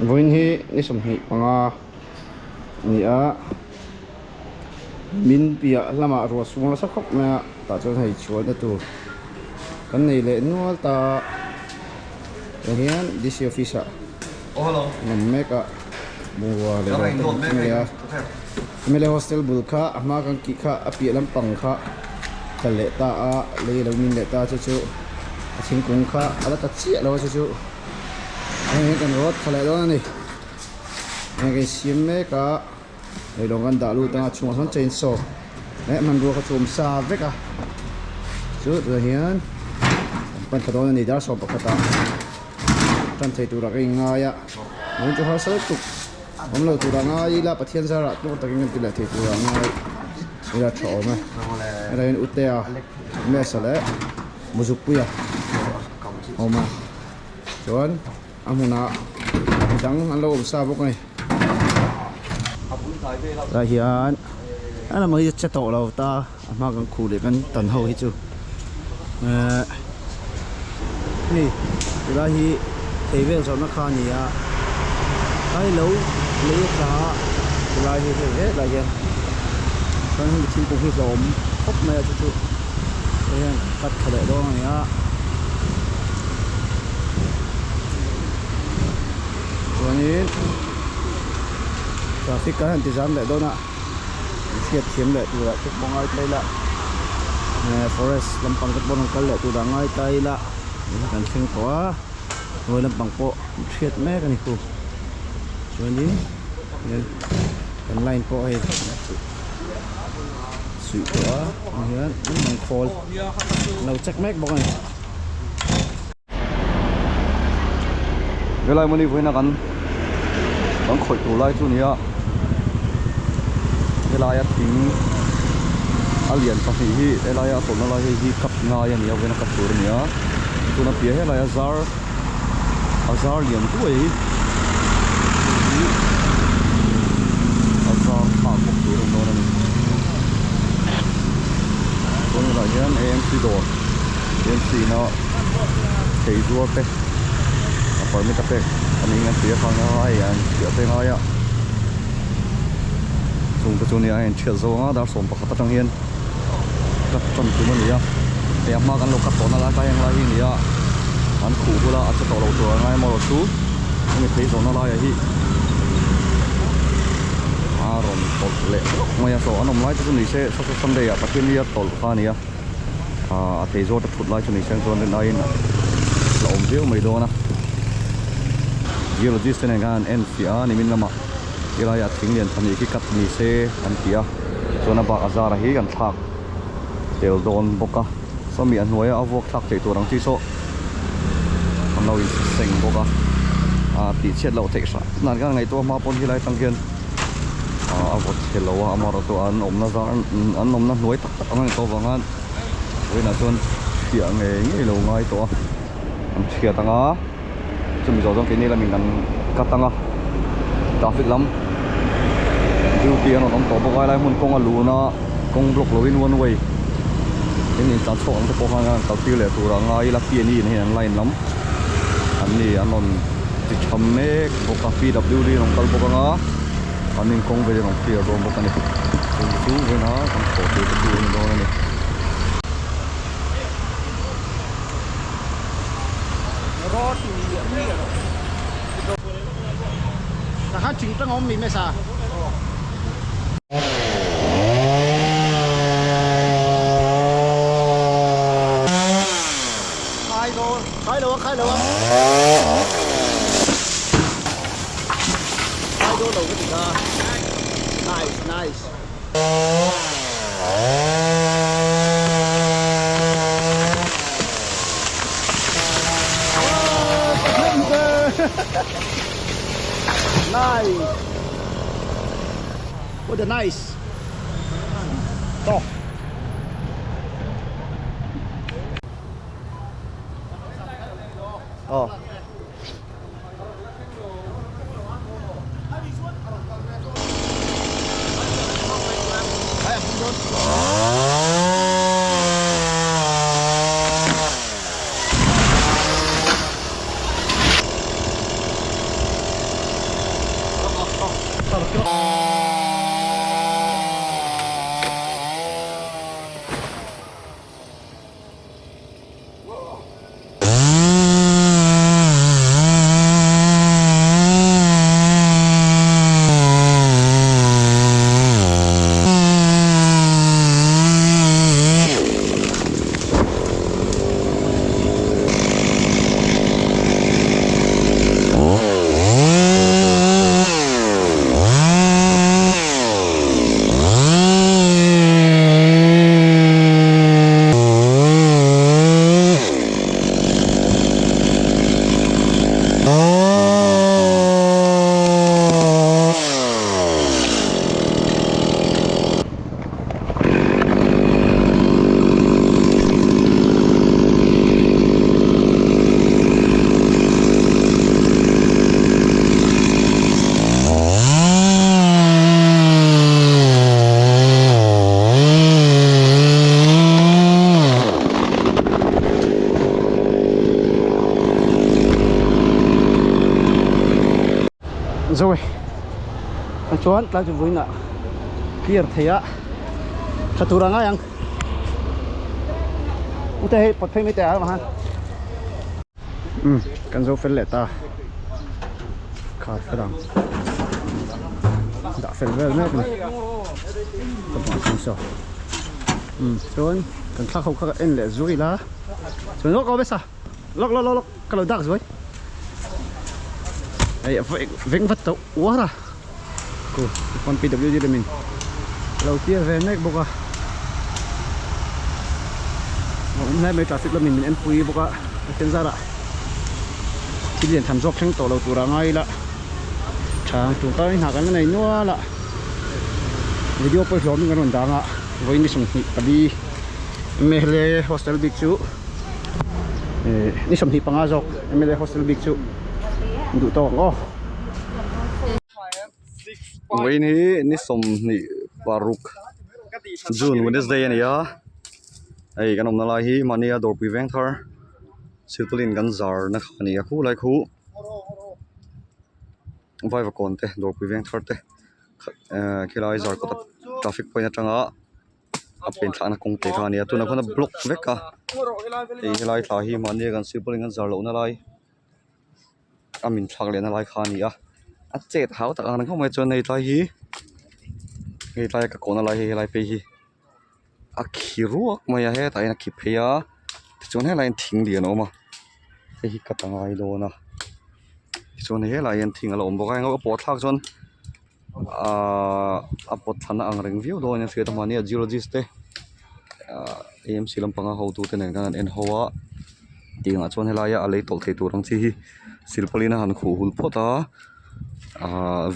Voin hi ni som hi panga ni a min pia lama ro sung la sakhop ma ta chon hei chuan na tu kan nei le nual ta hian DC office a hello. nam meka muwa le ro mele hostel bulkha ama kan ki kha api lam pang kha khale ta a le lo min le ta chu chu thing kung kha ala ta chi lo chu chu ai kan rot khale do ni cái xiêm mấy cả để đồng ăn đã luôn ta chung son trên sổ đấy mình vừa có chùm xa với cả chút rồi hiền phần thật đó này đã sổ bạc ta chân thấy tụi cái ngay á muốn cho họ sớm tục hôm nay tụi ngay là bắt thiên ra rồi tụi ta kinh nghiệm là thì tụi ngay là chó mà đây út teo mẹ sợ đấy một chút bia hôm mà chuẩn ăn hôm nào trắng ăn lâu sao bốc này là hiện anh là mới chết tổ lâu ta mà còn khu để con tận hậu hết chứ nè là hi thấy về rồi nó khá nhỉ à cái lâu lấy cả là hi thấy hết là gì con không chim cũng hi rộm khóc mẹ chứ đây cắt thẻ đó này á rồi nhỉ traffic cái hành jam lại đó nè phiệt thiếm lại từ lại chút bóng ai tay lại forest làm bằng cái bóng cái lại từ đằng ai tay lại cần phanh quá rồi làm bằng bộ phiệt mẹ cái này cô rồi đi cần line bộ hay sụi quá nhớ bằng khol lâu chắc mẹ bóng này cái này mình vui nè con khởi tủ lại chút nữa cái này tính alien phát hi cái này tổn nó lại hi cấp ngay anh nhớ với nó cấp tủ nữa tụi nó phía này azar liền tuổi azar phá cục tủ nó này còn là những AMC đồ AMC nó thấy rùa pe phải mấy cái anh em phía sau nó ai anh phía bên ai ạ dùng cái chỗ này anh chia dấu á đã sống bạc tất nhiên các trong chúng mình nhá em mà cái lục cắt tổn là cái anh lại gì nhá anh khủ là anh sẽ tổ đầu tuổi ngay mà số anh thấy số nó lại gì rồi tổ lệ ngoài số anh ông lại cho chúng sẽ sắp sắp đây à tất nhiên là tổ pha này thấy rồi tập lại cho mình xem rồi nên đây là ổn điệu mấy đô nè geologist này gan NCR ni min lama ila ya thing lian thani ki kat ni se an tia chona ba azara hi kan thak tel don boka somi an hoya avok thak te turang ti so an lo in seng boka ti chet lo te sa nan ga ngai to ma pon hi lai tang hian avot hello amara to an om na za an om na nuai tak tak an to wangan we na chon tia nge lo ngai to an thia tanga chúng mình cái này là mình đang cắt tăng à traffic lắm điều kiện nó đóng tổ bao lại muốn công lú nó công block lối in one way cái này chặt sổ nó có hàng tàu tiêu lệ tụ ra ngay là tiền gì này line lắm anh này anh còn chỉ chấm mấy bộ cà phê WD nó tàu bộ ngã anh nên công về nó tiêu rồi bộ cái này chú với nó còn khổ tiêu nó này là chính tăng ông mình mới sao khai đồ khai đồ đầu cái gì đó nice nice nice. What a nice. To. Oh. rồi anh chọn lại cho vui nè kia thấy á thật tu rằng anh cũng thế bật phim mấy tẻ mà han cần dấu phết lệ ta khát phải đằng đã phết về mẹ này các bạn xem sao chọn cần khắc không khắc em lệ rủi lá chọn lóc có biết sao lóc cái đầu đặc rồi đây vĩnh vật tàu quá ra cô con PW đi mình đầu kia về mẹ bốc à hôm nay mấy traffic là mình em quý bốc à trên ra lại chỉ liền tham dọc trên tổ đầu tủ ra ngay là chẳng chúng ta hạ cái này nữa là video quay vlog mình còn đang ạ với những sủng thị đi MLA hostel big chu ni sủng thị panga dọc MLA hostel big chu đủ to ngô với ni sủng thị Baruk June Wednesday này á ai cái nôm nó lại hi mania door prevent her Silpulin gan zar na khani a khu lai khu vai va kon te door prevent her te khilai zar ko traffic point atanga apin thana kong te khani a tuna khona block veka ei khilai thla hi mania gan Silpulin gan zar lo na lai amin thak le na lai khani a chet hau tak ang khomai chon nei tai hi ei tai ka kona lai hi lai pe hi a khiruak maya he tai na khi pheya chon he line thing lian oma hi katangai do na chon he line thing alo ombo ka ngo po thak chon a pot thana ang reng view do nya fe ta mani geologist te AMC lampanga ho tu te nen kan en howa tinga chon he la ya alei tol thei turang chi hi Silpulina han khu hul phota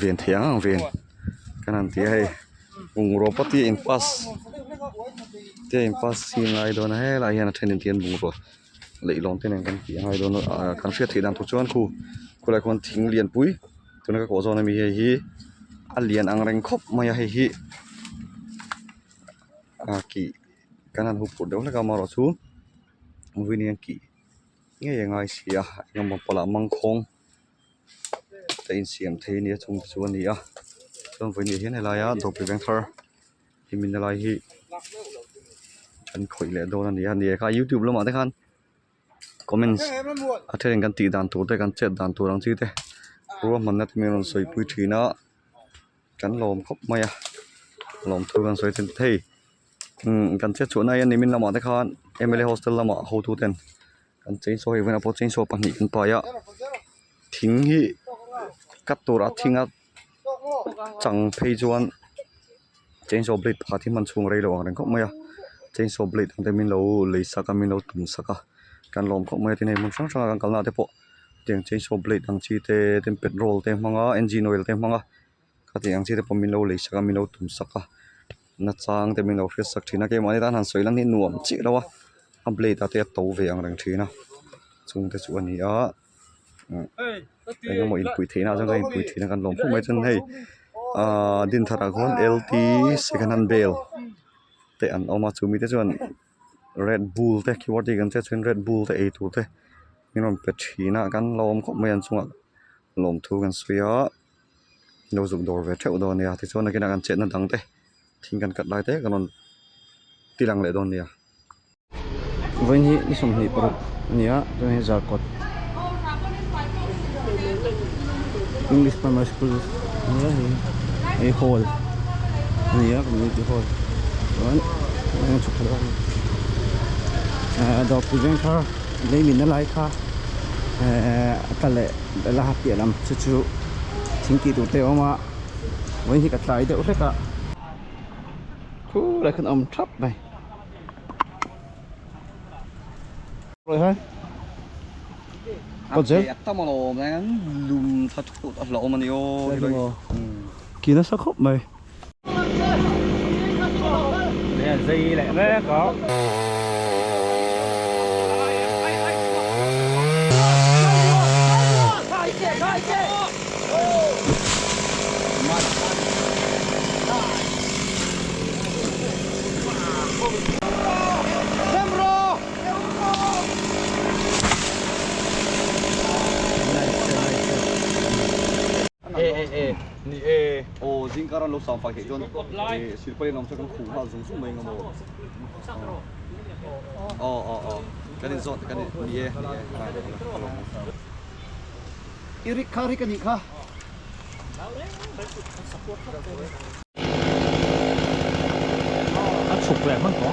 ven thiang ang ven kanan ti hei ung ro pati in pass te in pass sin lai do na he la hian a thenin tian bung ro lei long te nen kan ti hai do kan fiat thei dan thu chuan khu lai kon thing lian pui tuna ka ko zona mi he hi a lian ang reng khop maya he hi ki kanan hu pur do la ka ma ro chu vinian ki nge yangai sia ngam pala mangkhong te in siam thei ni chung chuan ni a chon voi ni hian helaya do preventer himin lai hi an khoi le do na ni an ni kha YouTube lo ma te khan comments a theren kan ti dan tur te kan chat dan turang chi te ro man na me ron soi pui thina kan lom khop maya lom thu kan soi ten thei kan chat chu na yan ni min lama te khan MLA hostel lama ho tu ten kan chain so even apo chain so pa ni kan pa ya thing hi kat tur a thinga chang phei chuan chainsaw blade pakhat hi man chung rei lo ang reng khop maya chainsaw blade ang te min lo lei saka min lo tum saka kan lom khop maya tin hei mun sang sang kan kalna te po tiang chainsaw blade ang chi te ten petrol te hmanga engine oil te hmanga khati ang chi te po min lo lei saka min lo tum saka na chang te min lo hriat sak thina ke mani tan han soilang ni nuam chi lawa a blade ate to ve ang reng thina chung te chu ani a engemaw in pui theina jang in pui thina kan lom khop mai chan hei din thara khon LT second hand bale te an oma chumi te chuan Red Bull te kiwati kan te chuan Red Bull te ei tur te minom pe thina kan lom khop mai an chunga lom thu kan suya no zuk dor ve theu do nia te chuan kina kan chet na dang te thing kan kat lai te kanon tilang le don nia với nhị đi sum nhị pro nia to he jar kot English primary school nia hi hall nia community hall rồi anh chụp hình đó phụ huynh thà lấy mình nó lại khá cái lệ là hấp dẫn lắm chú chú chính kỳ tụi tao mà với những cái trái đều hết cả lại con ông thấp này rồi hả có gì tao mà nó đang lùm thật thụ thật lỗ mà nhiều kia nó sắc khóc mày nè dây lại đấy có Ni e. Ồ, riêng cái lô sản phải hệ cho nó xin quay nằm cho con khủng hoảng dùng xuống mình ngầm cái này dọn cái này đi Irik kari ka ni ka. Ăn sụp lại mất có.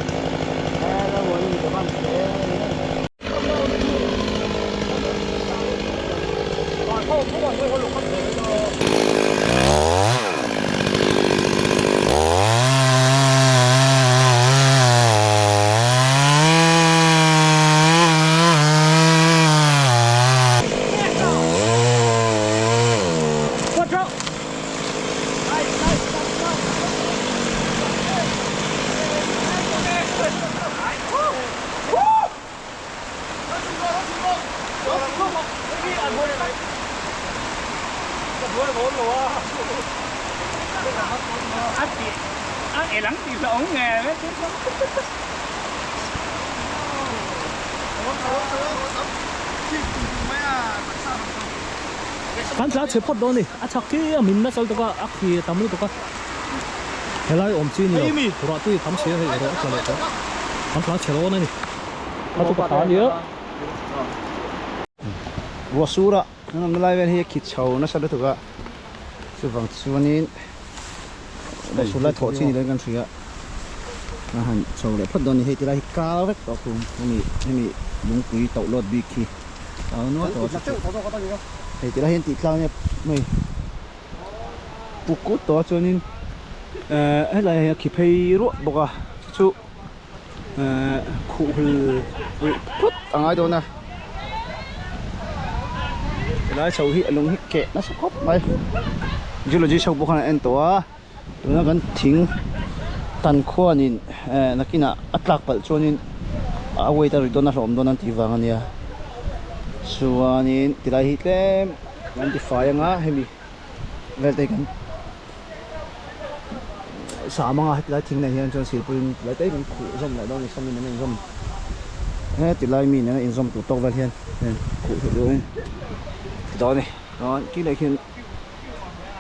Anh lắm thì ổng nghề đấy. 간자 제포도니 아차키 민나설도가 아키 담을도가 헬라이 엄치니 돌아도 담시에 해로 잘했다 담라 제로는 아주 다니요 Wasura nam lai ven hi khit chho na sala thuga chuwang chuanin wasula tho chi ni le kan thria na han chho le phot don hi tira hi kal vek to kum ni lung pui to lot bi khi no to hi tira hin ti tlang ne mai pukut to chuanin ai lai khi phei ru boka chu khu hul put angai do na lại sầu hi lùng hi kẹt nó sốc khóc mày chứ là chỉ sầu bốc này anh tổ nó gần thính tan khoa nhìn nó kia na atlak bal cho nên quay ta rồi đó nó làm đó nó thì vàng anh ya so nên thì lại hit lem anh thì phải ngã hay mi về đây kan sao mà ngã lại thính này hiện cho xịt pin lại tới mình khử rong lại đó thì xong mình rong thì lại mình nó in rong tụt tóc vào hiện khử rồi đó này đó cái này hiện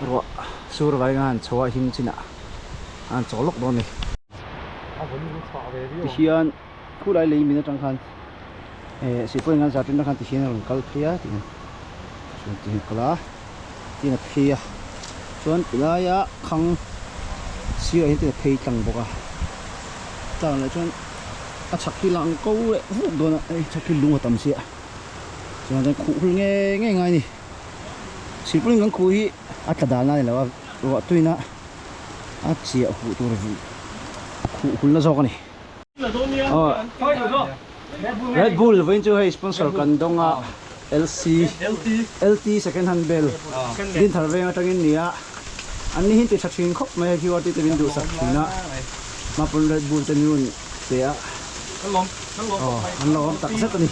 rồi sửa vài ngàn cho hình china anh cho lốc đó này hiện khu đại lý mình trong khăn sĩ quan ngàn giá trên đó khăn thì hiện là câu kia thì thì là thì là kia chuẩn là ya khang sửa hiện thì pay tăng bốc à tăng lại chuẩn chắc khi lăng câu đấy đó là chắc khi lung ở tầm xịa cho nên cụ nghe ngay này sĩ quan ngàn cụ hi ta đàn này là vợ tôi na chia cụ tôi rồi cụ là do cái này Red Bull với chú hay sponsor cần đông LT second hand bell din thar ve ngatang in nia an ni hin ti thakhin khop mai hi wa ti te bin du sak thina ma pun Red Bull te nun te a an lo tak zat ani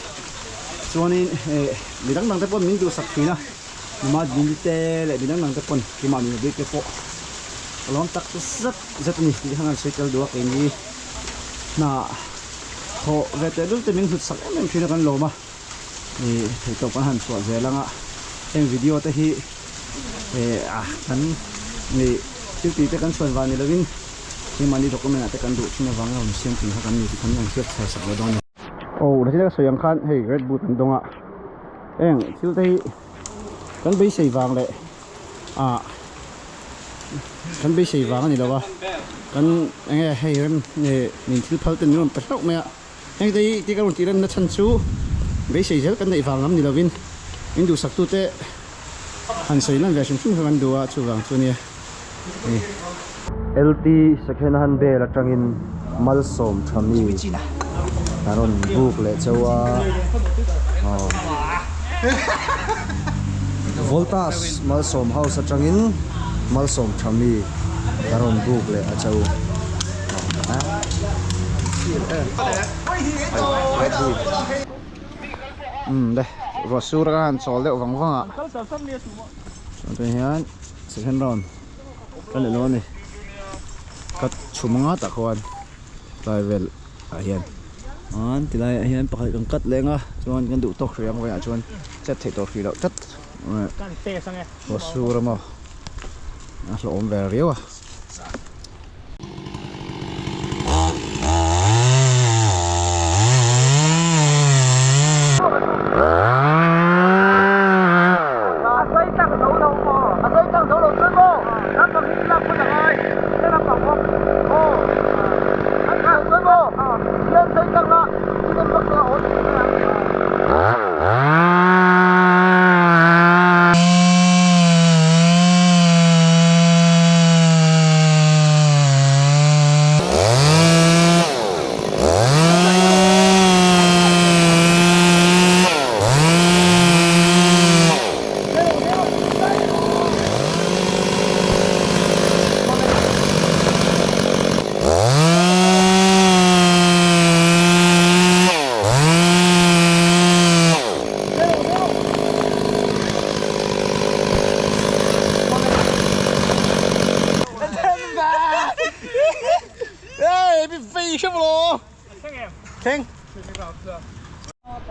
chuanin midang nang te pon min du sak thina ma din te le midang nang te pon ki ma mi bi ke po lom tak zat ni ti hangan cycle do ke ni na ho ve te dul te min hut sak men thina kan lo ma ni to kan han so ze langa em video te hi kan ni ti te kan suan wa ni lovin ni mani document te kan du thina wanga om siam ting ha kan ni kan yang siap sai sak lo don oh da chila soyang khan hey Red Bull kan donga eng thil te kan bei sei wang le kan bei sei wang ni lawa kan enge hey rem ni nin thil phal te ni rom pasok me eng te ti kan ti ran na chan chu bei sei zel kan nei wang lam ni lovin in du sak tu te han sei lan ve shum shum kan du a chu wang chu ni LT second hand bell atangin malsom thami taron buk le chawa voltas malsom house atangin malsom thami taron buk le achau đây Rosur kan sol de wang wang a so hian second round kan le lo ni kat chumanga ta khwan level hian an tilai hian pakhat kan kat lenga chuan kan du tok riam ga chuan chat thei to hri lo chat Kan te sang e. Rosur ma Lo om về riêu à.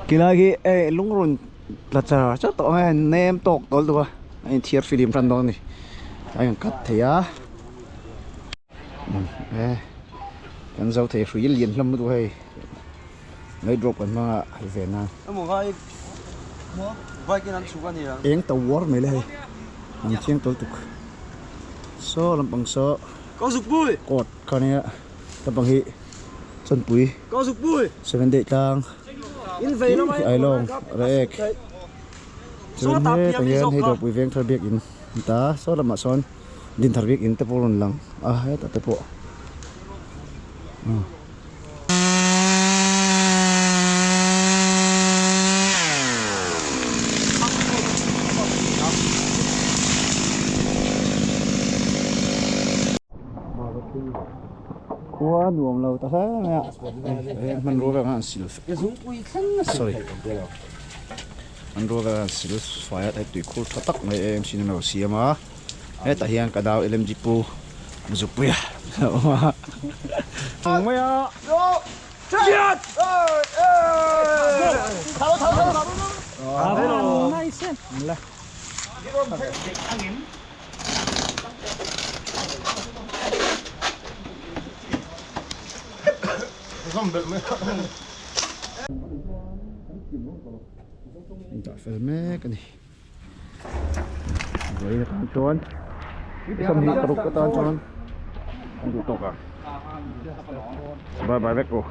Kilagi lungrun lacha cha to nem tok tol tu ai thiar film ran don ni ai kat thia kan zau thei hrui lian hlam tu hei ngai drop kan ma ve na mo vai vai cái ăn sugar này eng to war me le hei ang chiang tol tuk so lampang so có dục bui kot khania lampang hi chon pui có dục bui 7 day tang in về nó mấy ai long rek chun he tang he do pui veng thar bek in ta so lama son din thar bek in te polon lang he ta te po quá nuông lâu ta thấy nè mình rùa vào xịt sorry mình rùa vào xịt phải thấy tùy khô thắt tắc này em xin nào xìa mà hết tại hiện cả đào LMG Pro giúp bia mấy à chết tháo nice là tak filme kan ni. Vậy là trốn. Xong thì trục cái tên trốn. Anh tụ tục à? Bye bye Becco.